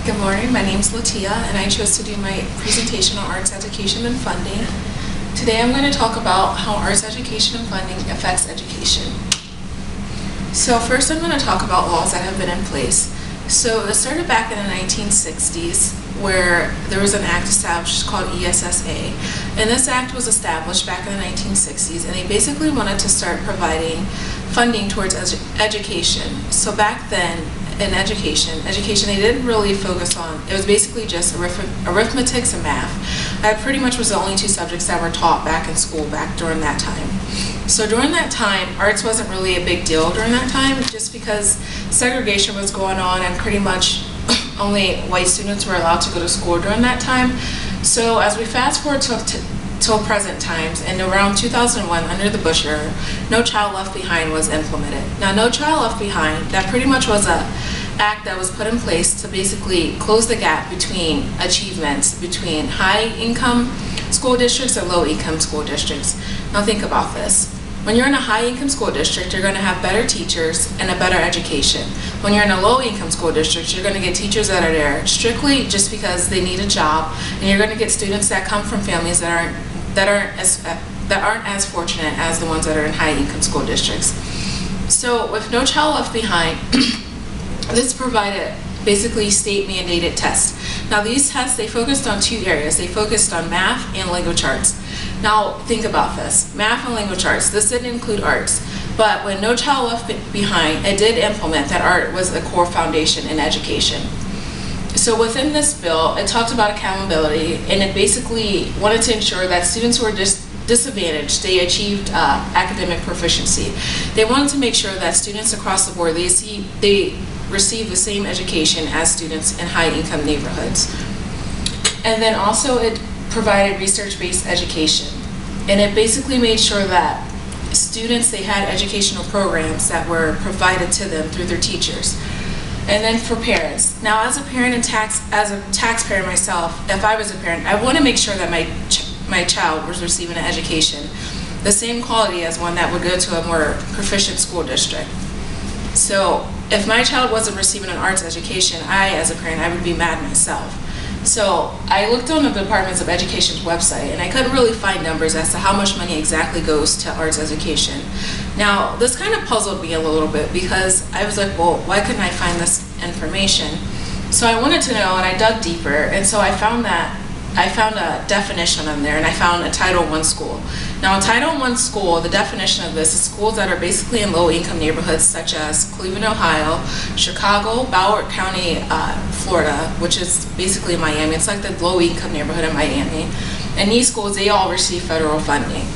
Good morning, my name is Latia and I chose to do my presentation on arts education and funding. Today I'm going to talk about how arts education and funding affects education. So first I'm going to talk about laws that have been in place. So it started back in the 1960s where there was an act established called ESSA, and this act was established back in the 1960s, and they basically wanted to start providing funding towards education. So back then in education they didn't really focus on, it was basically just arithmetic and math. That pretty much was the only two subjects that were taught back in school back during that time. So during that time, arts wasn't really a big deal during that time, just because segregation was going on and pretty much only white students were allowed to go to school during that time. So as we fast forward till present times, and around 2001 under the Bush era, No Child Left Behind was implemented. Now No Child Left Behind, that pretty much was a act that was put in place to basically close the gap between achievements between high income school districts and low income school districts. Now think about this. When you're in a high income school district, you're going to have better teachers and a better education. When you're in a low income school district, you're going to get teachers that are there strictly just because they need a job, and you're going to get students that come from families that aren't as fortunate as the ones that are in high income school districts. So with No Child Left Behind, this provided basically state mandated tests. Now these tests, they focused on two areas. They focused on math and language arts. Now think about this, math and language arts, this didn't include arts, but when No Child Left Behind, it did implement that art was a core foundation in education. So within this bill, it talked about accountability, and it basically wanted to ensure that students who were disadvantaged, they achieved academic proficiency. They wanted to make sure that students across the board, they receive the same education as students in high income neighborhoods. And then also it provided research-based education, and it basically made sure that students, they had educational programs that were provided to them through their teachers. And then for parents, now as a parent and as a taxpayer myself, if I was a parent, I want to make sure that my child was receiving an education the same quality as one that would go to a more proficient school district. So if my child wasn't receiving an arts education, I as a parent, I would be mad myself. So I looked on the Department of Education's website, and I couldn't really find numbers as to how much money exactly goes to arts education. Now this kind of puzzled me a little bit, because I was like, well, why couldn't I find this information? So I wanted to know, and I dug deeper, and so I found a definition on there, and I found a Title I school. Now a Title I school, the definition of this is schools that are basically in low income neighborhoods such as Cleveland, Ohio, Chicago, Broward County, Florida, which is basically Miami. It's like the low income neighborhood in Miami. And these schools, they all receive federal funding.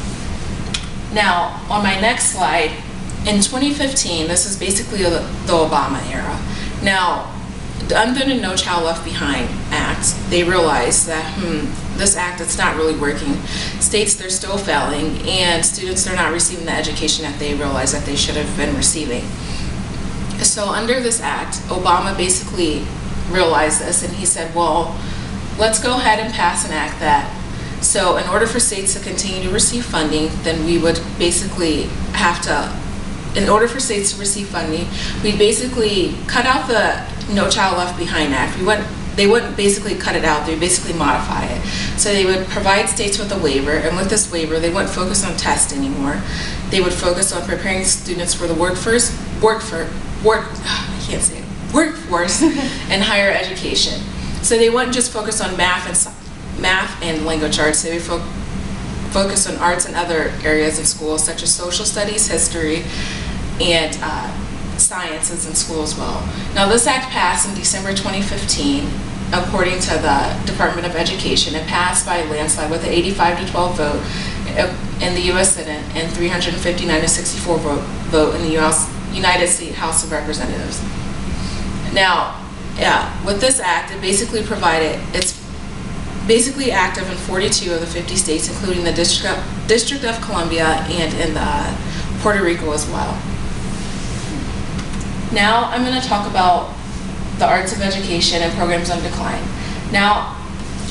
Now on my next slide, in 2015, this is basically the Obama era. Now under the No Child Left Behind Act, they realized that this act, it's not really working. States, they're still failing, and students, they're not receiving the education that they realized that they should have been receiving. So under this act, Obama basically realized this, and he said, well, let's go ahead and pass an act that, so in order for states to continue to receive funding, then we would basically have to, in order for states to receive funding, we'd basically cut out the No Child Left Behind Act. They wouldn't basically cut it out, they would basically modify it. So they would provide states with a waiver, and with this waiver, they wouldn't focus on tests anymore. They would focus on preparing students for the workforce and higher education. So they wouldn't just focus on math and language arts, they would focus on arts and other areas of school, such as social studies, history, and sciences in school as well. Now this act passed in December 2015, according to the Department of Education. It passed by a landslide with an 85-12 vote in the U.S. Senate and 359-64 vote in the United States House of Representatives. Now, with this act, it basically provided, it's basically active in 42 of the 50 states, including the District of Columbia and in Puerto Rico as well. Now I'm going to talk about the arts of education and programs on decline. Now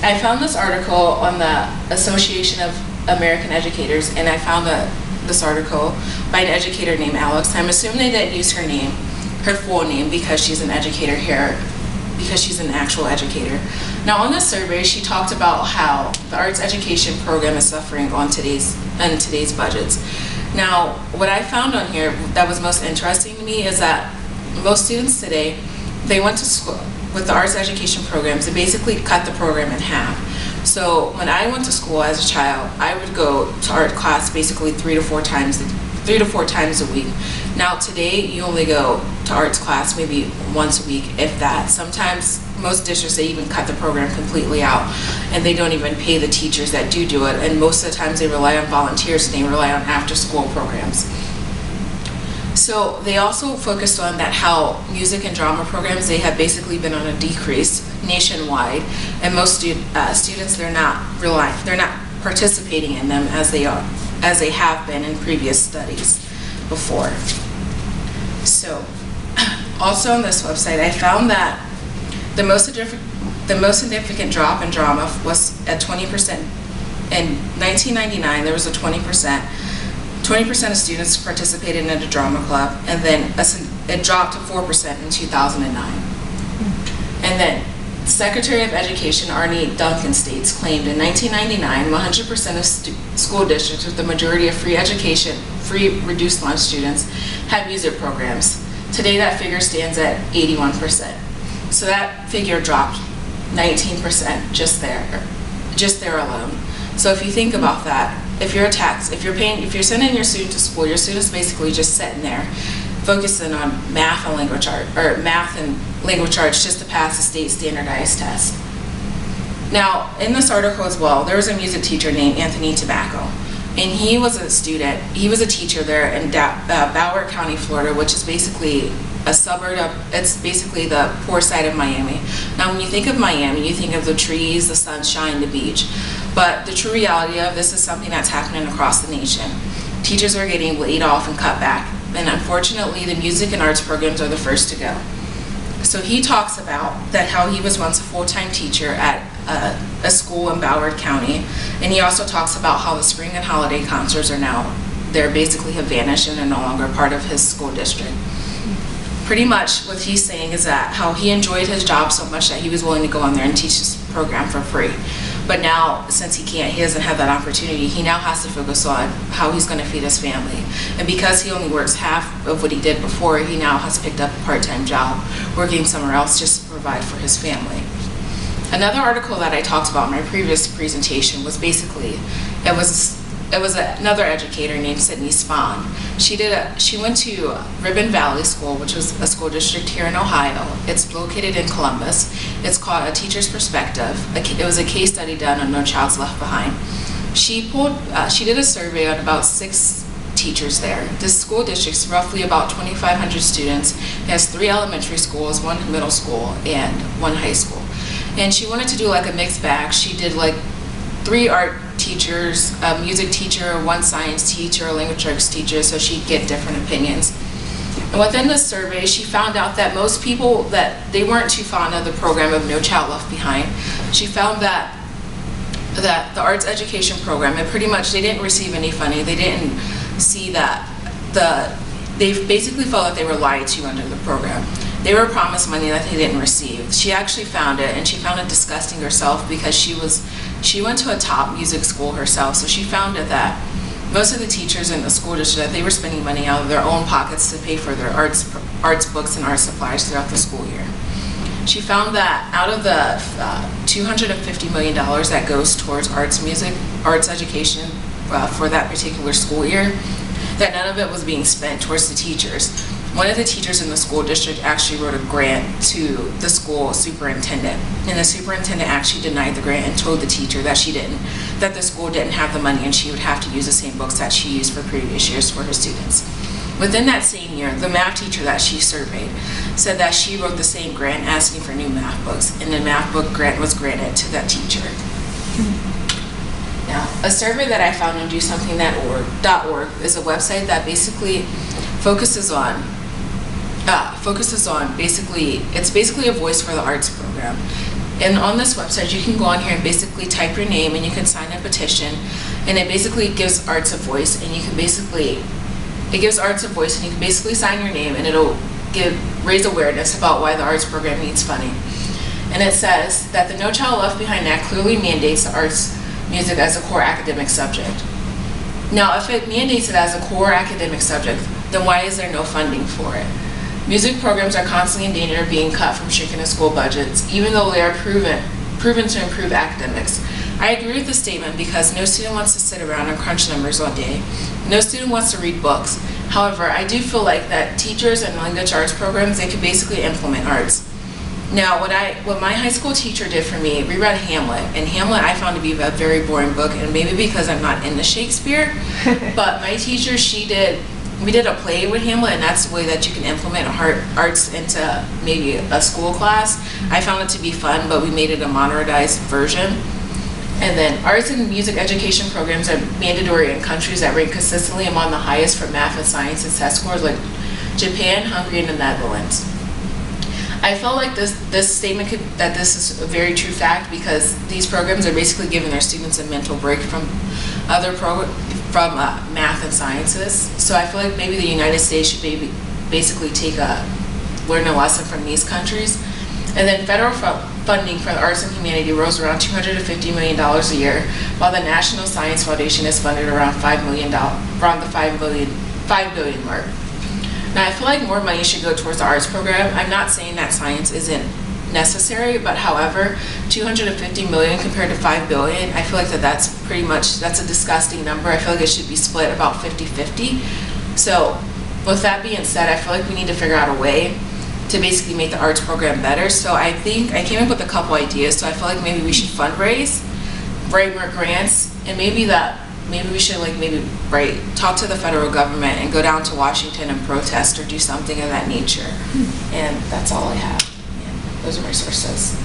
I found this article on the Association of American Educators, and I found this article by an educator named Alex. I'm assuming they didn't use her full name, because she's an educator here because she's an actual educator. Now on this survey, she talked about how the arts education program is suffering in today's budgets. Now, what I found on here that was most interesting to me is that most students today, they went to school with the arts education programs. They basically cut the program in half. So when I went to school as a child, I would go to art class basically 3 to 4 times a week. Now today, you only go to arts class maybe once a week, if that. Sometimes most districts, they even cut the program completely out, and they don't even pay the teachers that do it, and most of the times they rely on volunteers and they rely on after-school programs. So they also focused on that how music and drama programs, they have basically been on a decrease nationwide, and most students, they're not participating in them as they have been in previous studies before. So also on this website, I found that the most significant drop in drama was at 20%. In 1999, there was a 20% of students participated in a drama club, and then it dropped to 4% in 2009. And then Secretary of Education Arnie Duncan states claimed in 1999, 100% of school districts with the majority of free education, free reduced lunch students had music programs. Today that figure stands at 81%. So that figure dropped 19% just there alone. So if you think about that, if you're sending your student to school, your student's basically just sitting there focusing on math and language arts just to pass a state standardized test. Now, in this article as well, there was a music teacher named Anthony Tobacco, and he was a teacher there in Broward County, Florida, which is basically a suburb it's basically the poor side of Miami. Now, when you think of Miami, you think of the trees, the sunshine, the beach, but the true reality of this is something that's happening across the nation. Teachers are getting laid off and cut back, and unfortunately, the music and arts programs are the first to go. So he talks about that how he was once a full-time teacher at a school in Broward County, and he also talks about how the spring and holiday concerts they're basically have vanished and are no longer part of his school district. Pretty much what he's saying is that how he enjoyed his job so much that he was willing to go in there and teach this program for free. But now, since he doesn't have that opportunity, he now has to focus on how he's going to feed his family. And because he only works half of what he did before, he now has picked up a part-time job working somewhere else just to provide for his family. Another article that I talked about in my previous presentation was basically, it was another educator named Sydney Spahn. She went to Ribbon Valley School, which was a school district here in Ohio. It's located in Columbus. It's called A Teacher's Perspective. It was a case study done on No Child's Left Behind. She did a survey on about 6 teachers there. This school district's roughly about 2,500 students. It has 3 elementary schools, 1 middle school, and 1 high school. And she wanted to do like a mixed bag. She did like 3 art teachers, a music teacher, 1 science teacher, a language arts teacher, so she'd get different opinions. And within this survey, she found out that most people, that they weren't too fond of the program of No Child Left Behind. She found that the arts education program, and pretty much they didn't receive any funding. They didn't see that they basically felt that they were lied to under the program. They were promised money that they didn't receive. She actually found it, and she found it disgusting herself because she went to a top music school herself, so she found it that most of the teachers in the school district, that they were spending money out of their own pockets to pay for their arts books and art supplies throughout the school year. She found that out of the $250 million that goes towards arts education for that particular school year, that none of it was being spent towards the teachers. One of the teachers in the school district actually wrote a grant to the school superintendent, and the superintendent actually denied the grant and told the teacher that that the school didn't have the money and she would have to use the same books that she used for previous years for her students. Within that same year, the math teacher that she surveyed said that she wrote the same grant asking for new math books, and the math book grant was granted to that teacher. Now, a survey that I found on DoSomething.org is a website that basically focuses on it's basically a voice for the arts program. And on this website, you can go on here and basically type your name, and you can sign a petition, and it basically gives arts a voice, and you can basically sign your name, and it'll raise awareness about why the arts program needs funding. and it says that the No Child Left Behind Act clearly mandates the arts music as a core academic subject. Now, if it mandates it as a core academic subject, then why is there no funding for it? Music programs are constantly in danger of being cut from shrinking the school budgets, even though they are proven to improve academics. I agree with the statement because no student wants to sit around and crunch numbers all day. No student wants to read books. However, I do feel like that teachers and language arts programs, they could basically implement arts. Now, what my high school teacher did for me, we read Hamlet, and Hamlet I found to be a very boring book, and maybe because I'm not into Shakespeare, but my teacher, we did a play with Hamlet, and that's the way that you can implement arts into maybe a school class. I found it to be fun, but we made it a modernized version. And then arts and music education programs are mandatory in countries that rank consistently among the highest for math and science and test scores, like Japan, Hungary, and the Netherlands. I felt like this statement that this is a very true fact because these programs are basically giving their students a mental break from math and sciences. So I feel like maybe the United States should basically learn a lesson from these countries. And then federal funding for the arts and humanity rose around $250 million a year, while the National Science Foundation is funded around $5 billion mark. Now, I feel like more money should go towards the arts program. I'm not saying that science isn't necessary, but however, $250 million compared to $5 billion, I feel like that's a disgusting number. I feel like it should be split about 50-50. So with that being said, I feel like we need to figure out a way to basically make the arts program better. So I think I came up with a couple ideas. So I feel like maybe we should fundraise, write more grants, and maybe we should talk to the federal government and go down to Washington and protest or do something of that nature. And that's all I have. Yeah, those are my sources.